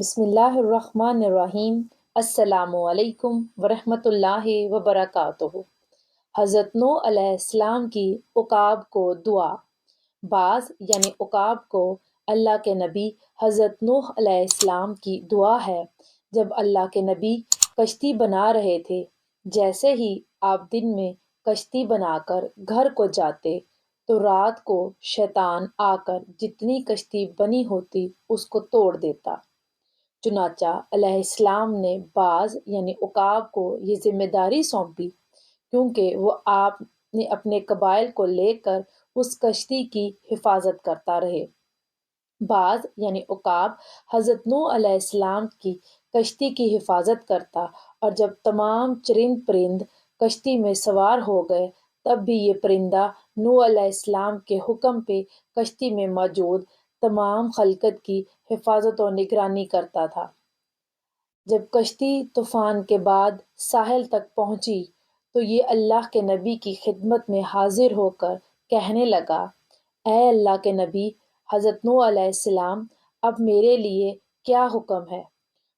بسم اللہ الرحمن الرحیم۔ السلام علیکم ورحمۃ اللہ وبرکاتہ۔ حضرت نوح علیہ السلام کی عقاب کو دعا۔ بعض یعنی عقاب کو اللہ کے نبی حضرت نوح علیہ السلام کی دعا ہے جب اللہ کے نبی کشتی بنا رہے تھے۔ جیسے ہی آپ دن میں کشتی بنا کر گھر کو جاتے تو رات کو شیطان آ کر جتنی کشتی بنی ہوتی اس کو توڑ دیتا۔ چنانچہ علیہ السلام نے بعض یعنی عقاب کو یہ ذمہ داری سونپی کیونکہ وہ آپ نے اپنے قبائل کو لے کر اس کشتی کی حفاظت کرتا رہے۔ بعض یعنی عقاب حضرت نوح علیہ السلام کی کشتی کی حفاظت کرتا، اور جب تمام چرند پرند کشتی میں سوار ہو گئے تب بھی یہ پرندہ نوح علیہ السلام کے حکم پہ کشتی میں موجود تمام خلقت کی حفاظت و نگرانی کرتا تھا۔ جب کشتی طوفان کے بعد ساحل تک پہنچی تو یہ اللہ کے نبی کی خدمت میں حاضر ہو کر کہنے لگا، اے اللہ کے نبی حضرت نوح علیہ السلام، اب میرے لیے کیا حکم ہے؟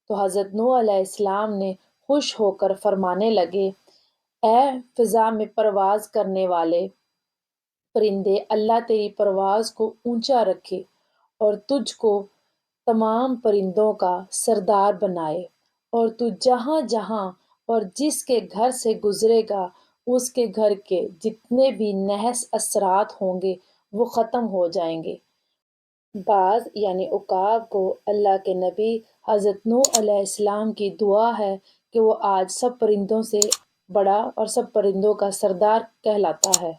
تو حضرت نوح علیہ السلام نے خوش ہو کر فرمانے لگے، اے فضا میں پرواز کرنے والے پرندے، اللہ تیری پرواز کو اونچا رکھے اور تجھ کو تمام پرندوں کا سردار بنائے، اور تو جہاں جہاں اور جس کے گھر سے گزرے گا اس کے گھر کے جتنے بھی نحس اثرات ہوں گے وہ ختم ہو جائیں گے۔ بعض یعنی عقاب کو اللہ کے نبی حضرت نوح علیہ السلام کی دعا ہے کہ وہ آج سب پرندوں سے بڑا اور سب پرندوں کا سردار کہلاتا ہے۔